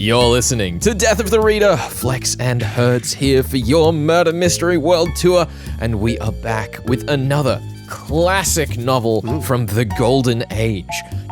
You're listening to Death of the Reader. Flex and Hertz here for your Murder Mystery World Tour, and we are back with another classic novel from the Golden Age,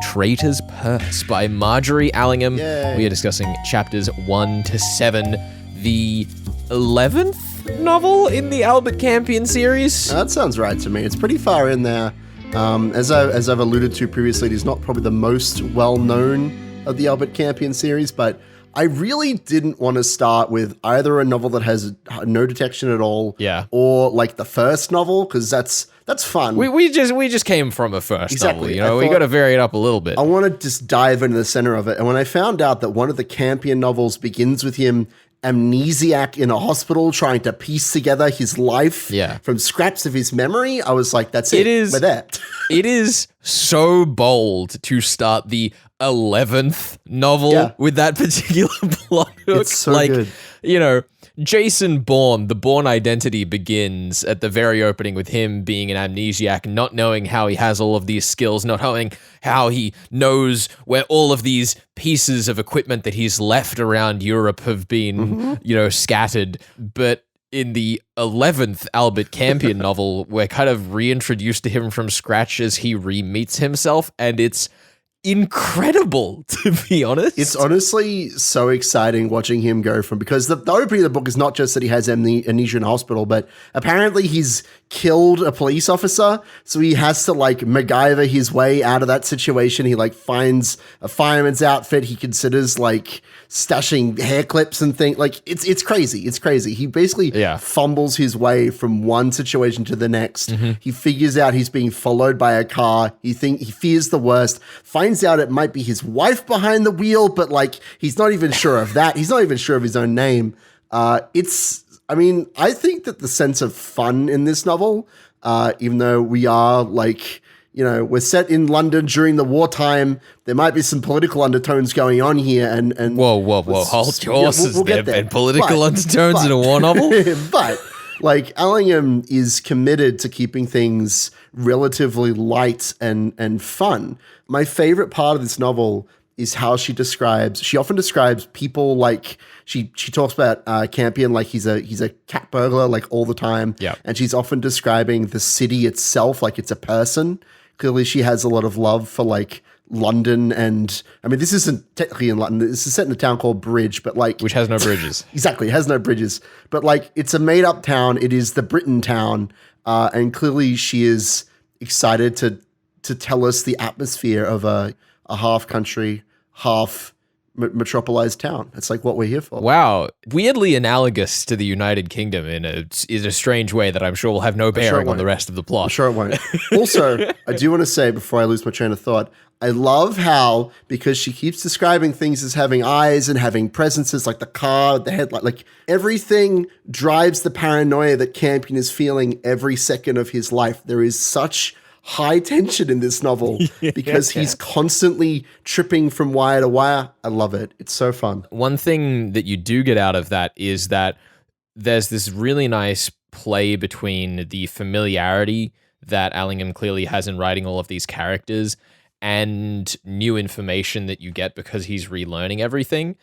Traitor's Purse by Margery Allingham. Yay. We are discussing chapters 1 to 7, the 11th novel in the Albert Campion series. That sounds right to me. It's pretty far in there. As I've alluded to previously, it is not probably the most well-known of the Albert Campion series, but I really didn't want to start with either a novel that has no detection at all, or like the first novel, because that's fun. We just came from a first novel, Exactly. you know, we got to vary it up a little bit. I want to just dive into the center of it. And when I found out that one of the Campion novels begins with him amnesiac in a hospital trying to piece together his life from scraps of his memory, I was like, that's it. We're there. It is so bold to start the 11th novel with that particular plot hook. It's so good. You know, Jason Bourne, the Bourne identity begins at the very opening with him being an amnesiac, not knowing how he has all of these skills, not knowing how he knows where all of these pieces of equipment that he's left around Europe have been, you know, scattered. But in the 11th Albert Campion novel, we're kind of reintroduced to him from scratch as he re-meets himself, and it's incredible, to be honest. It's honestly so exciting watching him go from, because the opening of the book is not just that he has amnesia in hospital, but apparently he's killed a police officer, so he has to like MacGyver his way out of that situation. He like finds a fireman's outfit. He considers like stashing hair clips and things. Like it's crazy. It's crazy. He basically fumbles his way from one situation to the next. He figures out he's being followed by a car. He fears the worst. Finds out it might be his wife behind the wheel, but like he's not even sure of that. He's not even sure of his own name. I think that the sense of fun in this novel, even though we are like, you know, we're set in London during the wartime, there might be some political undertones going on here. And whoa, hold your horses. We'll there been political undertones in a war novel? But like Allingham is committed to keeping things relatively light and fun. My favorite part of this novel is how she often describes people like, she talks about Campion like he's a cat burglar like all the time. Yeah. And she's often describing the city itself like it's a person. Clearly she has a lot of love for like London, and I mean, this isn't technically in London. This is set in a town called Bridge, but like, which has no bridges. Exactly, it has no bridges. But like, it's a made-up town. It is the Britain town, and clearly she is excited to tell us the atmosphere of a half country, half metropolized town. It's like what we're here for. Wow, weirdly analogous to the United Kingdom in a strange way that I'm sure will have no bearing on the rest of the plot. I'm sure it won't. Also, I do want to say before I lose my train of thought, I love how, because she keeps describing things as having eyes and having presences, like the car, the headlight, like everything drives the paranoia that Campion is feeling every second of his life. There is such high tension in this novel because he's constantly tripping from wire to wire. I love it. It's so fun. One thing that you do get out of that is that there's this really nice play between the familiarity that Allingham clearly has in writing all of these characters and new information that you get because he's relearning everything.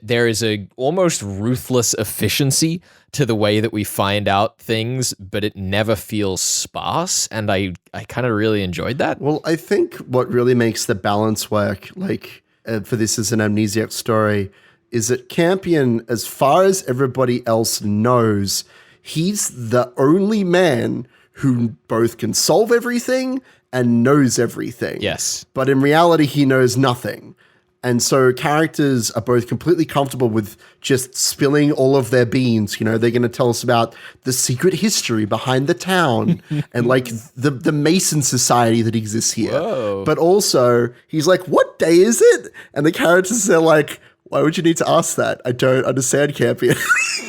There is a almost ruthless efficiency to the way that we find out things, but it never feels sparse, and I kind of really enjoyed that. Well, I think what really makes the balance work, like for this as an amnesiac story, is that Campion, as far as everybody else knows, he's the only man who both can solve everything and knows everything. Yes. But in reality, he knows nothing. And so characters are both completely comfortable with just spilling all of their beans. You know, they're going to tell us about the secret history behind the town and like the Mason Society that exists here. Whoa. But also, he's like, what day is it? And the characters are like, why would you need to ask that? I don't understand, Campion.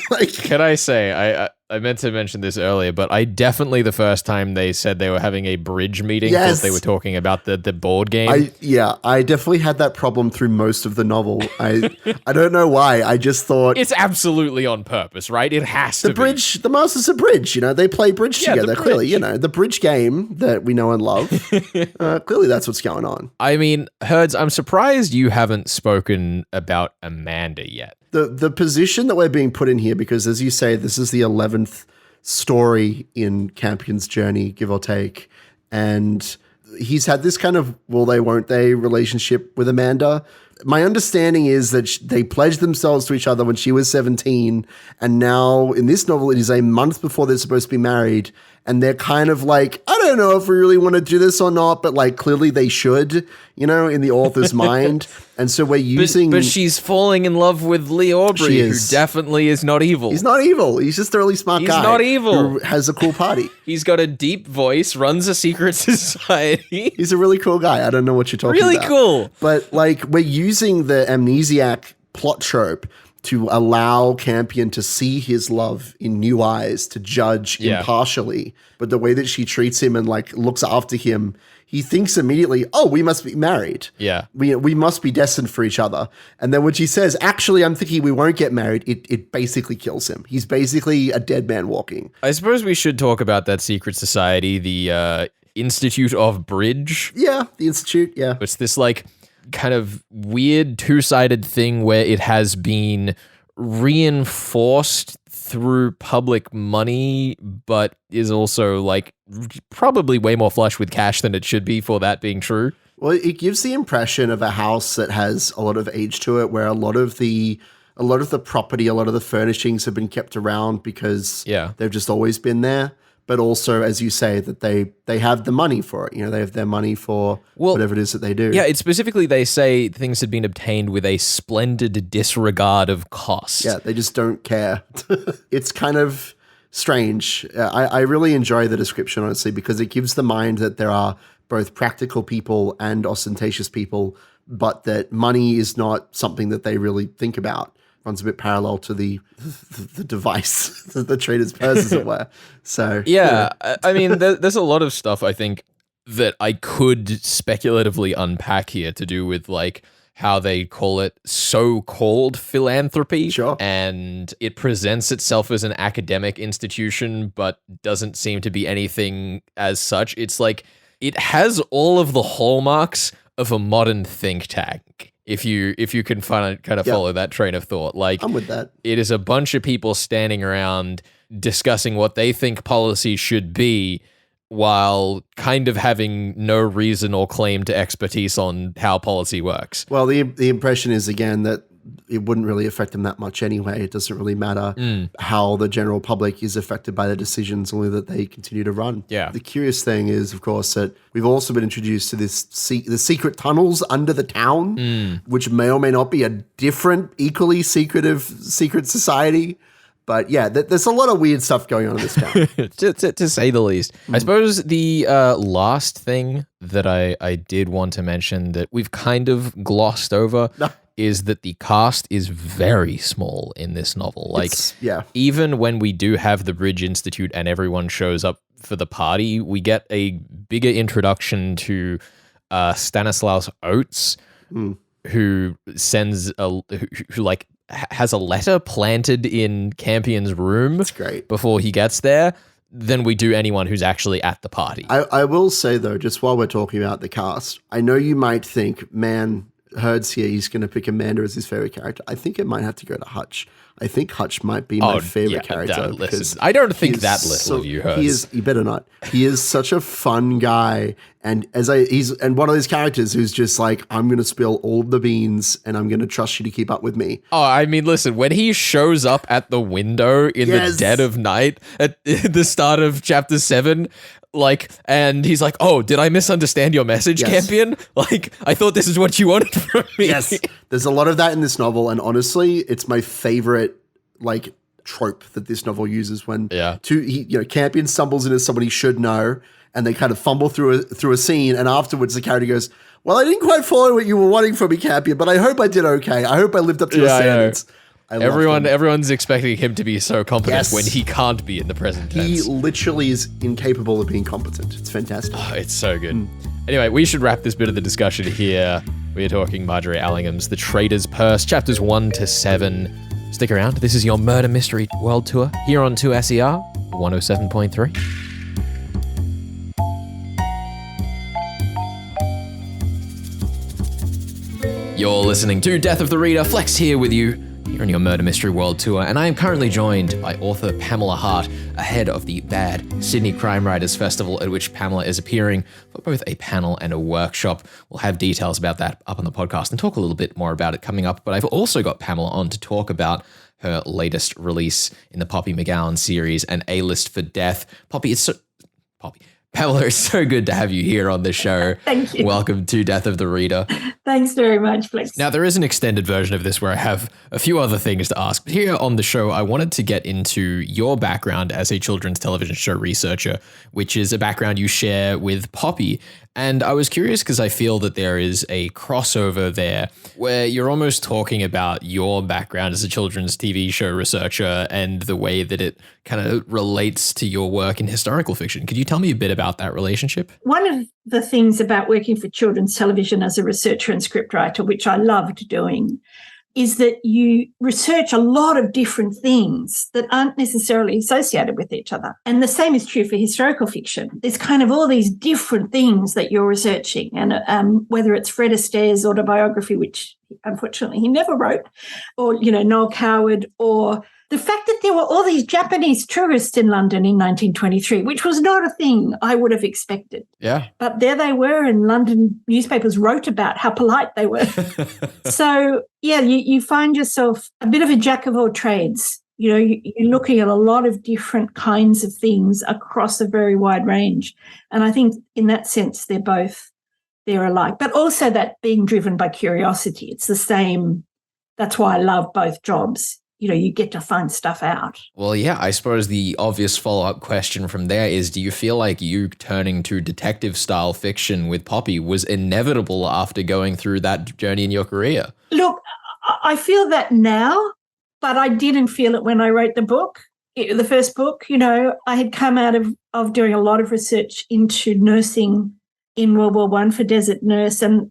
Like, can I say, I meant to mention this earlier, but I definitely, the first time they said they were having a bridge meeting, thought they were talking about the board game. I definitely had that problem through most of the novel. I don't know why. I just thought it's absolutely on purpose, right? It has to be. The Masters of Bridge, they play bridge together. Clearly, the bridge game that we know and love. Clearly, that's what's going on. I mean, Herds, I'm surprised you haven't spoken about Amanda yet. The position that we're being put in here, because as you say, this is the 11th story in Campion's journey, give or take. And he's had this kind of will they, won't they relationship with Amanda. My understanding is that they pledged themselves to each other when she was 17. And now in this novel, it is a month before they're supposed to be married. And they're kind of like, I don't know if we really want to do this or not, but like clearly they should, in the author's mind. And so we're using... But she's falling in love with Lee Aubrey, who definitely is not evil. He's not evil. He's just a really smart guy. He's not evil. Who has a cool party. He's got a deep voice, runs a secret society. He's a really cool guy. I don't know what you're talking about. Really cool. But like we're using the amnesiac plot trope to allow Campion to see his love in new eyes, to judge impartially. But the way that she treats him and like looks after him, he thinks immediately, oh, we must be married. Yeah. We must be destined for each other. And then when she says, actually, I'm thinking we won't get married, it basically kills him. He's basically a dead man walking. I suppose we should talk about that secret society, the Institute of Bridge. Yeah, the Institute, yeah. It's this like kind of weird two-sided thing where it has been reinforced through public money, but is also like probably way more flush with cash than it should be for that being true. Well, it gives the impression of a house that has a lot of age to it, where a lot of the property, a lot of the furnishings have been kept around because they've just always been there. But also, as you say, that they have the money for it. They have their money for whatever it is that they do. Yeah, it's specifically they say things had been obtained with a splendid disregard of cost. Yeah, they just don't care. It's kind of strange. I really enjoy the description, honestly, because it gives the mind that there are both practical people and ostentatious people, but that money is not something that they really think about. Runs a bit parallel to the device, the traitor's purse, as it were. So yeah, I mean, there's a lot of stuff I think that I could speculatively unpack here to do with like how they call it so-called philanthropy. Sure. And it presents itself as an academic institution, but doesn't seem to be anything as such. It's like it has all of the hallmarks of a modern think tank. If you can kind of follow that train of thought. Like, I'm with that. It is a bunch of people standing around discussing what they think policy should be while kind of having no reason or claim to expertise on how policy works. Well, the impression is, again, that it wouldn't really affect them that much anyway. It doesn't really matter how the general public is affected by the decisions, only that they continue to run. Yeah. The curious thing is, of course, that we've also been introduced to the secret tunnels under the town, which may or may not be a different, equally secretive secret society. But yeah, there's a lot of weird stuff going on in this town. to say the least. I suppose the last thing that I did want to mention that we've kind of glossed over is that the cast is very small in this novel. Like, even when we do have the Bridge Institute and everyone shows up for the party, we get a bigger introduction to Stanislaus Oates, who sends who like has a letter planted in Campion's room. That's great. Before he gets there, than we do anyone who's actually at the party. I will say, though, just while we're talking about the cast, I know you might think, man, Herd's here, he's going to pick Amanda as his favorite character. I think it might have to go to Hutch. I think Hutch might be my favorite character. Listen, I don't think that little of you, Herds. You better not. He is such a fun guy. And he's one of those characters who's just like, I'm going to spill all of the beans and I'm going to trust you to keep up with me. Oh, I mean, listen, when he shows up at the window in the dead of night at the start of chapter 7, like, and he's like, oh, did I misunderstand your message, Campion? Like, I thought this is what you wanted from me. Yes. There's a lot of that in this novel. And honestly, it's my favorite, like, trope that this novel uses when Campion stumbles into someone he should know and they kind of fumble through a scene. And afterwards the character goes, well, I didn't quite follow what you were wanting from me, Campion, but I hope I did okay. I hope I lived up to your standards. Everyone's expecting him to be so competent Yes. when he can't be in the present tense. He literally is incapable of being competent. It's fantastic. Oh, it's so good. Anyway, we should wrap this bit of the discussion here. We're talking Margery Allingham's The Traitor's Purse, chapters 1 to 7. Stick around. This is your Murder Mystery World Tour here on 2SER 107.3. You're listening to Death of the Reader. Flex here with you here on your Murder Mystery World Tour, and I am currently joined by author Pamela Hart, ahead of the Bad Sydney Crime Writers Festival, at which Pamela is appearing for both a panel and a workshop. We'll have details about that up on the podcast and talk a little bit more about it coming up, but I've also got Pamela on to talk about her latest release in the Poppy McGowan series, An A-List for Death. Pamela, it's so good to have you here on the show. Thank you. Welcome to Death of the Reader. Thanks very much, Flex. Now, there is an extended version of this where I have a few other things to ask. But here on the show, I wanted to get into your background as a children's television show researcher, which is a background you share with Poppy. And I was curious because I feel that there is a crossover there where you're almost talking about your background as a children's TV show researcher and the way that it kind of relates to your work in historical fiction. Could you tell me a bit about that relationship? One of the things about working for children's television as a researcher and scriptwriter, which I loved doing, is that you research a lot of different things that aren't necessarily associated with each other. And the same is true for historical fiction. There's kind of all these different things that you're researching, and whether it's Fred Astaire's autobiography, which unfortunately he never wrote, or, Noel Coward, or the fact that there were all these Japanese tourists in London in 1923, which was not a thing I would have expected. Yeah. But there they were, and London newspapers wrote about how polite they were. So, yeah, you find yourself a bit of a jack of all trades. You're looking at a lot of different kinds of things across a very wide range. And I think in that sense, they're alike. But also that being driven by curiosity. It's the same. That's why I love both jobs. You get to find stuff out. Well, yeah, I suppose the obvious follow-up question from there is, do you feel like you turning to detective-style fiction with Poppy was inevitable after going through that journey in your career? Look, I feel that now, but I didn't feel it when I wrote the book. The first book, I had come out of doing a lot of research into nursing in World War I for Desert Nurse, and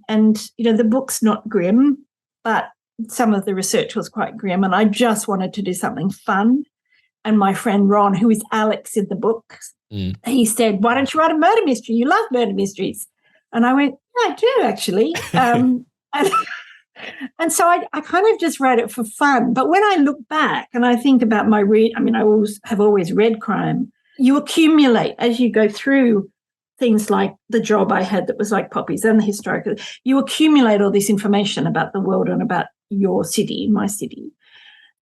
the book's not grim, but some of the research was quite grim, and I just wanted to do something fun. And my friend Ron, who is Alex in the book, he said, "Why don't you write a murder mystery? You love murder mysteries." And I went, "Yeah, I do actually." And so I kind of just wrote it for fun. But when I look back and I think about I have always read crime. You accumulate as you go through things like the job I had that was like Poppy's and the historical. You accumulate all this information about the world and about your city, my city.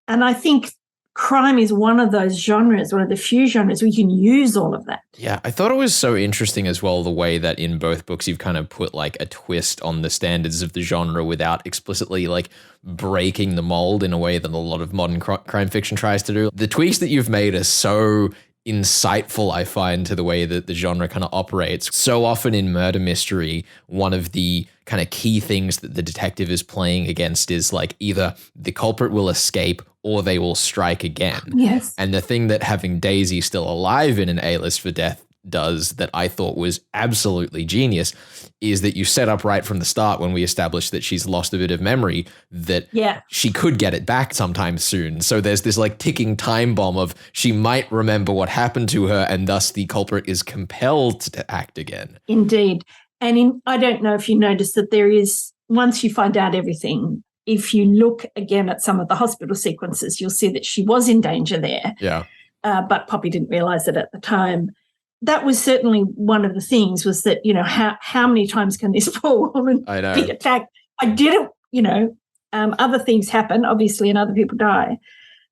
And I think crime is one of those genres, one of the few genres where you can use all of that. Yeah, I thought it was so interesting as well, the way that in both books you've kind of put like a twist on the standards of the genre without explicitly like breaking the mold in a way that a lot of modern crime fiction tries to do. The tweaks that you've made are so insightful, I find, to the way that the genre kind of operates. So often in murder mystery, one of the kind of key things that the detective is playing against is like either the culprit will escape or they will strike again. Yes. And the thing that having Daisy still alive in An A-List for Death does that I thought was absolutely genius is that you set up right from the start when we established that she's lost a bit of memory that she could get it back sometime soon. So there's this like ticking time bomb of she might remember what happened to her and thus the culprit is compelled to act again. Indeed. And I don't know if you noticed that there is, once you find out everything, if you look again at some of the hospital sequences, you'll see that she was in danger there. Yeah. But Poppy didn't realize it at the time. That was certainly one of the things, was that, how many times can this poor woman be attacked? I didn't, other things happen, obviously, and other people die,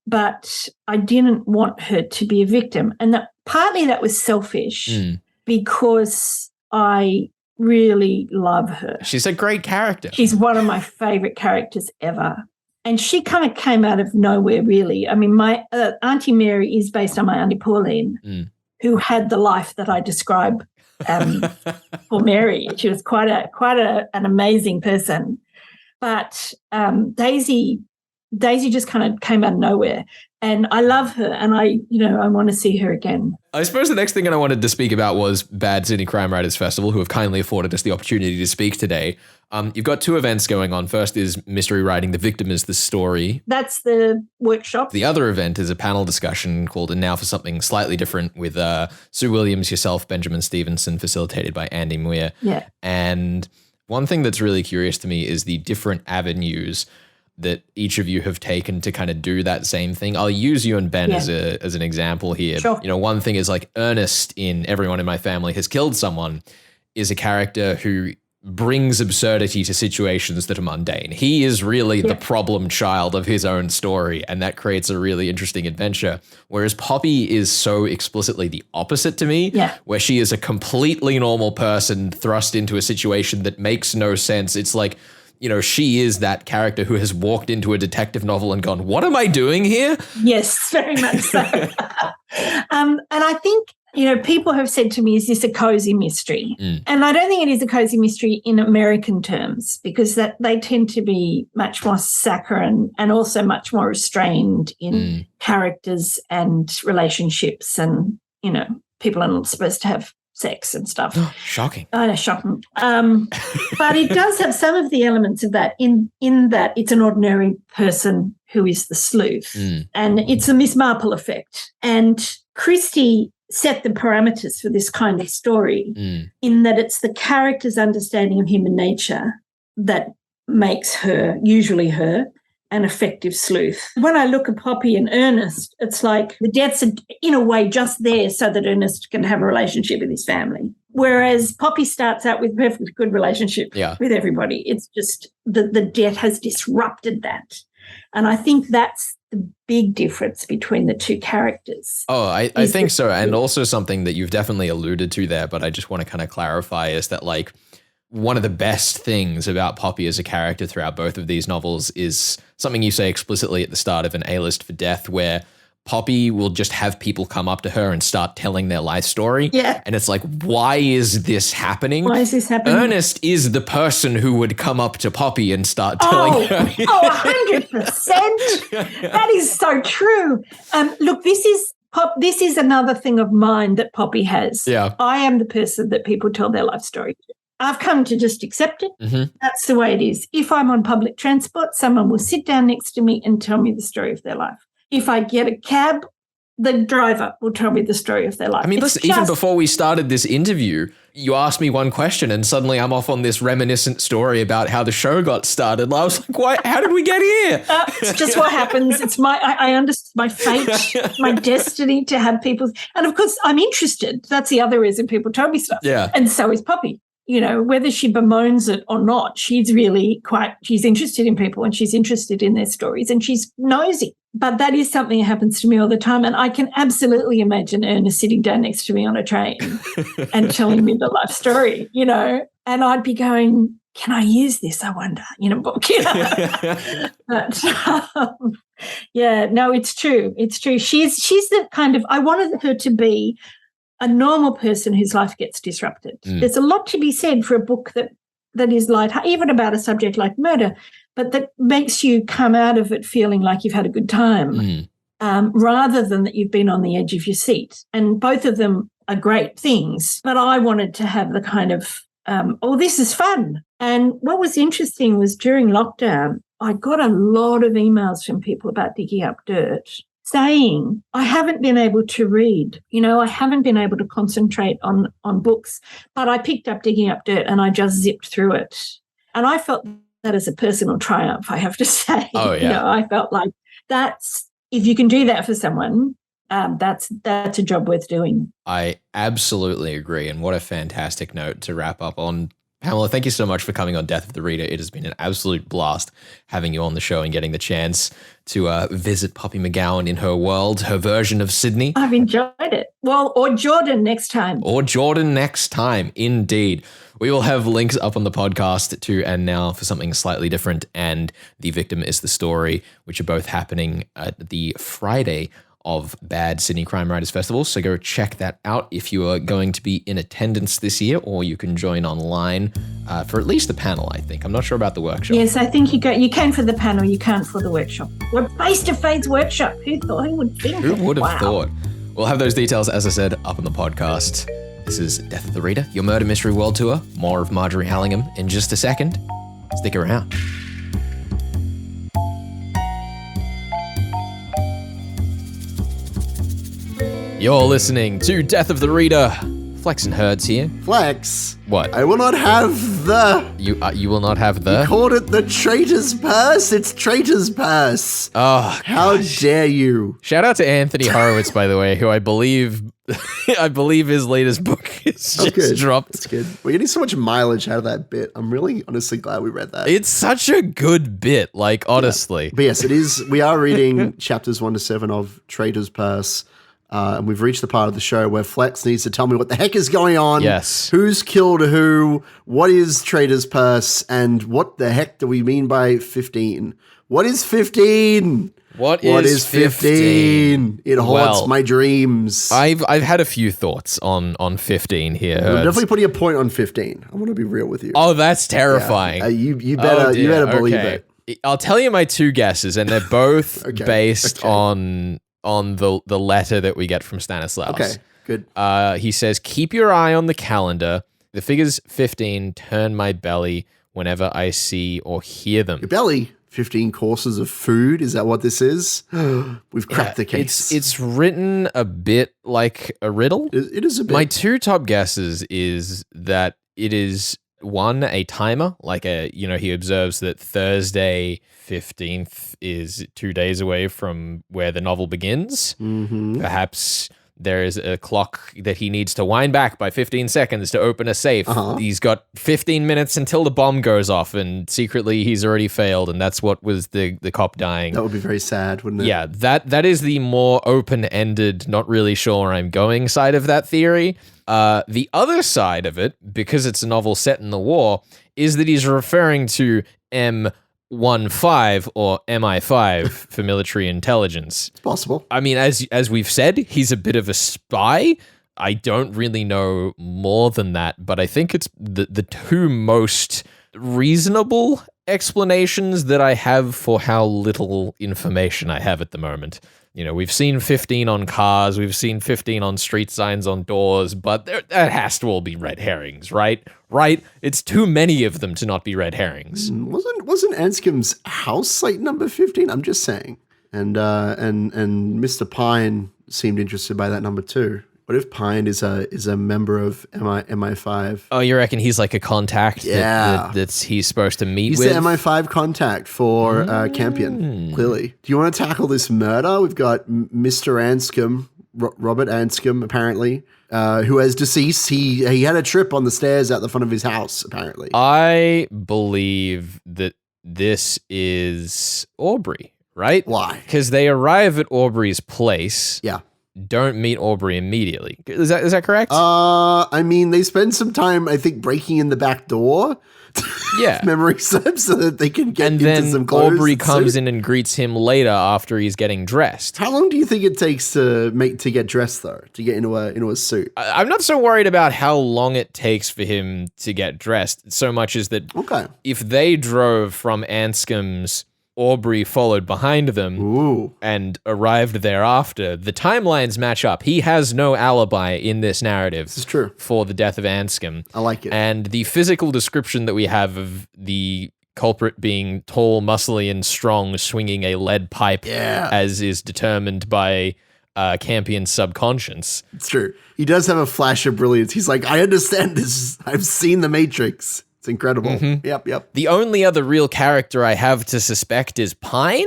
but I didn't want her to be a victim. And partly that was selfish because I really love her. She's a great character. She's one of my favorite characters ever. And she kind of came out of nowhere, really. I mean, my Auntie Mary is based on my Auntie Pauline, who had the life that I describe for Mary. She was quite an amazing person. But Daisy Daisy just kind of came out of nowhere. And I love her, and I want to see her again. I suppose the next thing that I wanted to speak about was Bad Sydney Crime Writers Festival, who have kindly afforded us the opportunity to speak today. You've got two events going on. First is Mystery Writing, The Victim is the Story. That's the workshop. The other event is a panel discussion called And Now for Something Slightly Different with Sue Williams, yourself, Benjamin Stevenson, facilitated by Andy Muir. Yeah. And one thing that's really curious to me is the different avenues that each of you have taken to kind of do that same thing. I'll use you and Ben as an example here. Sure. One thing is like Ernest in Everyone in My Family Has Killed Someone is a character who brings absurdity to situations that are mundane. He is really the problem child of his own story, and that creates a really interesting adventure. Whereas Poppy is so explicitly the opposite to me, where she is a completely normal person thrust into a situation that makes no sense. It's like, she is that character who has walked into a detective novel and gone, what am I doing here? Yes, very much so. And I think, people have said to me, is this a cozy mystery? And I don't think it is a cozy mystery in American terms, because that they tend to be much more saccharine and also much more restrained in characters and relationships, and, people are not supposed to have sex and stuff. Shocking. I know, shocking. But it does have some of the elements of that in that it's an ordinary person who is the sleuth. And it's a Miss Marple effect. And Christie set the parameters for this kind of story in that it's the character's understanding of human nature that makes her, usually her, an effective sleuth. When I look at Poppy and Ernest, it's like the deaths are in a way just there so that Ernest can have a relationship with his family. Whereas Poppy starts out with a perfectly good relationship with everybody. It's just the death has disrupted that. And I think that's the big difference between the two characters. Oh, I think so. And also something that you've definitely alluded to there, but I just want to kind of clarify is that, like, one of the best things about Poppy as a character throughout both of these novels is something you say explicitly at the start of An A-List for Death, where Poppy will just have people come up to her and start telling their life story. Yeah. And it's like, why is this happening? Why is this happening? Ernest is the person who would come up to Poppy and start telling her. 100%. That is so true. Look, this is another thing of mine that Poppy has. Yeah. I am the person that people tell their life story to. I've come to just accept it. That's the way it is. If I'm on public transport, someone will sit down next to me and tell me the story of their life. If I get a cab, the driver will tell me the story of their life. I mean, listen, even before we started this interview, you asked me one question and suddenly I'm off on this reminiscent story about how the show got started. I was like, why? How did we get here? It's just what happens. It's I understand my fate, my destiny to have people. And of course, I'm interested. That's the other reason people tell me stuff. Yeah. And so is Poppy. Whether she bemoans it or not, she's interested in people and she's interested in their stories and she's nosy. But that is something that happens to me all the time. And I can absolutely imagine Ernest sitting down next to me on a train and telling me the life story, and I'd be going, can I use this, I wonder, in a book? But it's true. It's true. She's the kind of, I wanted her to be a normal person whose life gets disrupted. There's a lot to be said for a book that is light, even about a subject like murder, but that makes you come out of it feeling like you've had a good time, rather than that you've been on the edge of your seat. And both of them are great things, but I wanted to have the kind of, this is fun. And what was interesting was during lockdown, I got a lot of emails from people about digging up dirt, saying, I haven't been able to read, I haven't been able to concentrate on books, but I picked up Digging Up Dirt and I just zipped through it. And I felt that as a personal triumph, I have to say. Oh, yeah. I felt like if you can do that for someone, that's a job worth doing. I absolutely agree. And what a fantastic note to wrap up on. Pamela, thank you so much for coming on Death of the Reader. It has been an absolute blast having you on the show and getting the chance to visit Poppy McGowan in her world, her version of Sydney. I've enjoyed it. Well, or Jordan next time. Indeed. We will have links up on the podcast to And Now for Something Slightly Different and The Victim is the Story, which are both happening at the Friday of bad Sydney Crime Writers festivals. So go check that out if you are going to be in attendance this year, or you can join online for at least the panel, I think. I'm not sure about the workshop. Yes, I think you can for the panel, you can't for the workshop. We're face-to-face workshop. Who would think? Who would have Wow. thought? We'll have those details, as I said, up on the podcast. This is Death of the Reader, your murder mystery world tour. More of Margery Allingham in just a second. Stick around. You're listening to Death of the Reader. Flex and Herds here. Flex. What? I will not have the... You will not have the... Called it the Traitor's Purse. It's Traitor's Purse. Oh, How dare you? shout out to Anthony Horowitz, by the way, who I believe his latest book is just Good. dropped. That's good. We're getting so much mileage out of that bit. I'm really honestly glad we read that. It's such a good bit, like, honestly. But yes, it is. We are reading chapters 1 to 7 of Traitor's Purse. And we've reached the part of the show where Flex needs to tell me what the heck is going on. Yes. Who's killed who? What is Traitor's Purse? And what the heck do we mean by 15? What is 15? What is 15? It haunts my dreams. I've had a few thoughts on 15 here. I'm definitely putting a point on 15. I want to be real with you. Oh, that's terrifying. You better believe it. I'll tell you my two guesses, and they're both Okay, based okay. on the letter that we get from Stanislaus. Okay, good. He says, keep your eye on the calendar. The figures 15 turn my belly whenever I see or hear them. Your belly. 15 courses of food. Is that what this is? We've cracked the case. It's written a bit like a riddle. It is a bit. My two top guesses is that it is one, a timer, like he observes that Thursday 15th is 2 days away from where the novel begins. Mm-hmm. Perhaps there is a clock that he needs to wind back by 15 seconds to open a safe. Uh-huh. He's got 15 minutes until the bomb goes off, and secretly he's already failed, and that's what was the cop dying. That would be very sad, wouldn't it? Yeah, that is the more open-ended, not really sure where I'm going side of that theory. The other side of it, because it's a novel set in the war, is that he's referring to M15 or MI5 for military intelligence. It's possible. I mean, as we've said, he's a bit of a spy. I don't really know more than that, but I think it's the two most reasonable explanations that I have for how little information I have at the moment. You know, we've seen 15 on cars, we've seen 15 on street signs on doors, but that has to all be red herrings, right? Right? It's too many of them to not be red herrings. Wasn't Anscombe's house like number 15? I'm just saying. And Mr. Pine seemed interested by that number too. What if Pine is a member of MI5? Oh, you reckon he's like a contact that's he's supposed to meet He's with? the MI5 contact for Campion, clearly. Do you want to tackle this murder? We've got Mr. Anscombe, Robert Anscombe, apparently, who has deceased. He had a trip on the stairs out the front of his house, apparently. I believe that this is Aubrey, right? Why? Because they arrive at Aubrey's place. Yeah. Don't meet Aubrey immediately. Is that correct? I mean, they spend some time, I think, breaking in the back door. Yeah. Memory serves, so that they can get And into some then clothes. Aubrey and comes suit. in and greets him later after he's getting dressed. How long do you think it takes to get dressed, though, to get into a suit? I'm not so worried about how long it takes for him to get dressed, so much as that Okay. if they drove from Anscombe's, Aubrey followed behind them Ooh. and arrived thereafter, the timelines match up. He has no alibi in this narrative. This is true. For the death of Anscombe. I like it. And the physical description that we have of the culprit being tall, muscly, and strong, swinging a lead pipe, as is determined by Campion's subconscious. It's true. He does have a flash of brilliance. He's like, I understand this. I've seen The Matrix. It's incredible. Mm-hmm. Yep. The only other real character I have to suspect is Pine.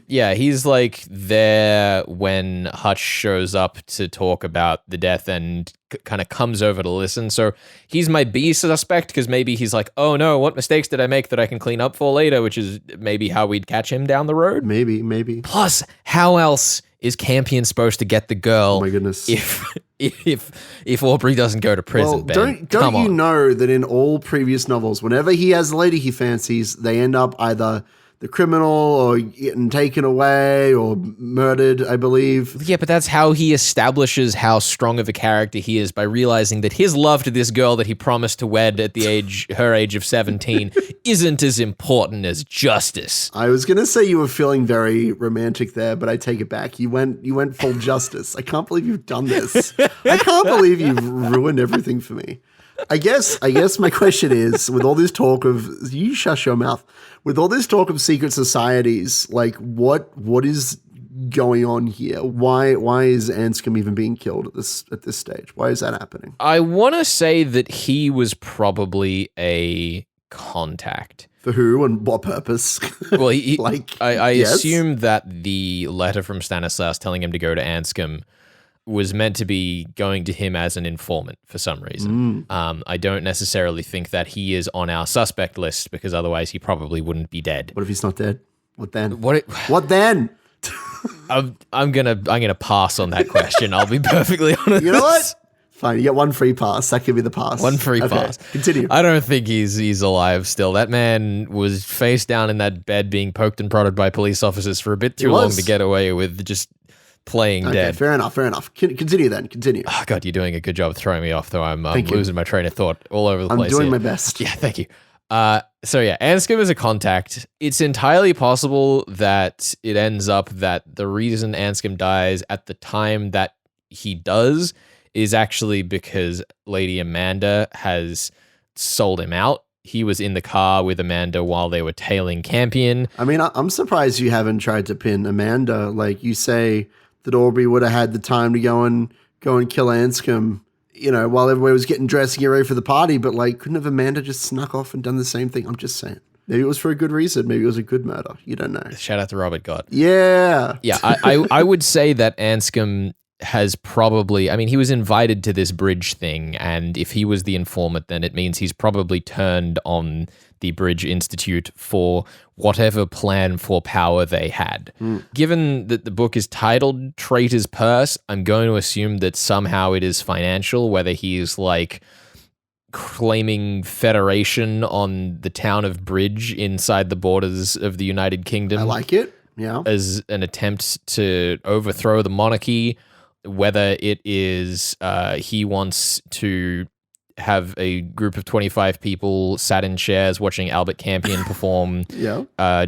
Yeah, he's like there when Hutch shows up to talk about the death and kind of comes over to listen. So he's my B suspect because maybe he's like, oh no, what mistakes did I make that I can clean up for later, which is maybe how we'd catch him down the road. Maybe. Plus, how else is Campion supposed to get the girl? Oh my goodness. If Aubrey doesn't go to prison, well, Ben? don't you know that in all previous novels, whenever he has a lady he fancies, they end up either the criminal or getting taken away or murdered, I believe. Yeah, but that's how he establishes how strong of a character he is, by realizing that his love to this girl that he promised to wed at her age of 17 isn't as important as justice. I was going to say you were feeling very romantic there, but I take it back. You went full justice. I can't believe you've done this. I can't believe you've ruined everything for me. I guess my question is, with all this talk of, you shush your mouth, with all this talk of secret societies, like what is going on here? Why is Anscombe even being killed at this stage? Why is that happening? I want to say that he was probably a contact. For who and what purpose? Well, I yes? assume that the letter from Stanislaus telling him to go to Anscombe was meant to be going to him as an informant for some reason. I don't necessarily think that he is on our suspect list, because otherwise he probably wouldn't be dead. What if he's not dead? What then? What then? I'm gonna pass on that question. I'll be perfectly honest. You know what? Fine, you get one free pass. That could be the pass. One free pass. Continue. I don't think he's alive still. That man was face down in that bed being poked and prodded by police officers for a bit too long to get away with just playing dead. Fair enough. Continue then. Continue. Oh, God, you're doing a good job of throwing me off, though. I'm losing my train of thought all over the place. I'm doing my best. Yeah, thank you. So yeah, Anscombe is a contact. It's entirely possible that it ends up that the reason Anscombe dies at the time that he does is actually because Lady Amanda has sold him out. He was in the car with Amanda while they were tailing Campion. I mean, I'm surprised you haven't tried to pin Amanda. Like, you say that Aubrey would have had the time to go and kill Anscombe, while everybody was getting dressed and get ready for the party. But like, couldn't have Amanda just snuck off and done the same thing? I'm just saying. Maybe it was for a good reason. Maybe it was a good murder. You don't know. Shout out to Robert Gott. Yeah. Yeah, I would say that Anscombe has probably, he was invited to this bridge thing, and if he was the informant, then it means he's probably turned on the Bridge Institute for whatever plan for power they had. Given that the book is titled Traitor's Purse, I'm going to assume that somehow it is financial, whether he's like claiming federation on the town of Bridge inside the borders of the United Kingdom. I like it. Yeah. As an attempt to overthrow the monarchy, whether it is he wants to have a group of 25 people sat in chairs watching Albert Campion perform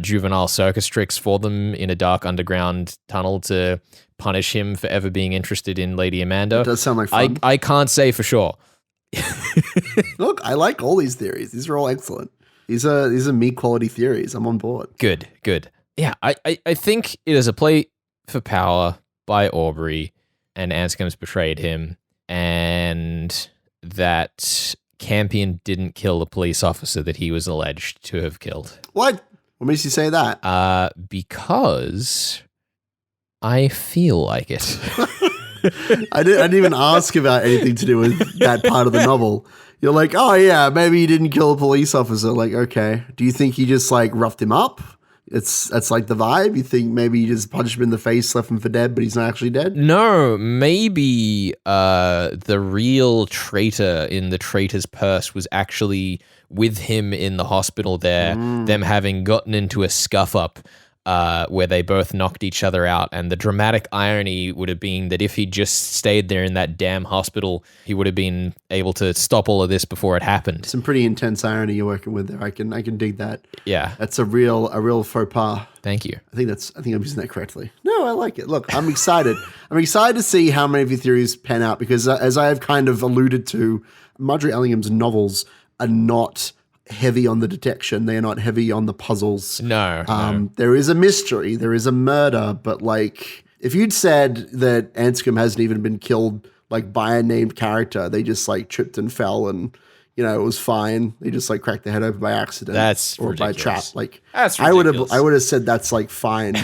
juvenile circus tricks for them in a dark underground tunnel to punish him for ever being interested in Lady Amanda. It does sound like fun. I can't say for sure. Look, I like all these theories. These are all excellent. These are me quality theories. I'm on board. Good. Yeah, I think it is a play for power by Aubrey, and Anscombe's betrayed him, and that Campion didn't kill the police officer that he was alleged to have killed. What? What makes you say that? Because I feel like it. I didn't even ask about anything to do with that part of the novel. You're like, oh yeah, maybe he didn't kill a police officer. Like, okay. Do you think he just like roughed him up? That's like the vibe? You think maybe you just punched him in the face, left him for dead, but he's not actually dead? No, maybe the real traitor in the Traitor's Purse was actually with him in the hospital there, them having gotten into a scuff-up where they both knocked each other out. And the dramatic irony would have been that if he just stayed there in that damn hospital, he would have been able to stop all of this before it happened. Some pretty intense irony you're working with there. I can dig that. Yeah. That's a real faux pas. Thank you. I think I'm using that correctly. No, I like it. Look, I'm excited. I'm excited to see how many of your theories pan out, because as I have kind of alluded to, Margery Allingham's novels are not heavy on the detection. They are not heavy on the puzzles. No. There is a mystery. There is a murder. But like, if you'd said that Anscombe hasn't even been killed like by a named character, they just like tripped and fell and it was fine. They just like cracked their head open by accident. That's or ridiculous. by trap. Like, that's ridiculous. I would have said that's like fine.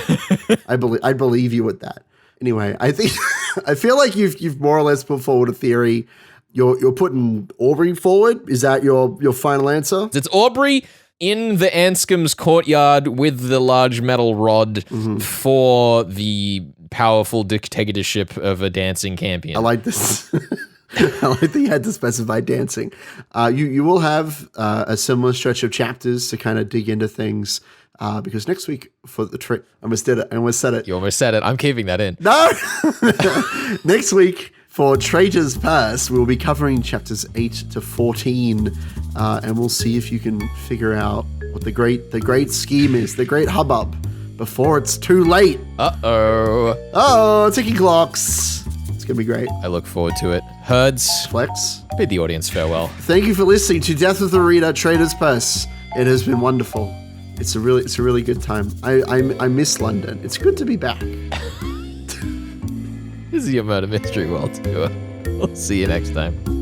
I believe you with that. Anyway, I feel like you've more or less put forward a theory. You're putting Aubrey forward? Is that your final answer? It's Aubrey in the Anscombe's courtyard with the large metal rod for the powerful dictatorship of a dancing Campion. I like this. I like that you had to specify dancing. You will have a similar stretch of chapters to kind of dig into things. because next week for the I almost did it. I almost said it. You almost said it. I'm keeping that in. No! Next week for Traitor's Purse, we'll be covering chapters 8 to 14, and we'll see if you can figure out what the great scheme is, the great hubbub, before it's too late. Uh-oh. Oh, ticking clocks. It's going to be great. I look forward to it. Herds, Flex. bid the audience farewell. Thank you for listening to Death of the Reader, Traitor's Purse. It has been wonderful. It's a really good time. I miss London. It's good to be back. This is your Murder Mystery World Tour. We'll see you next time.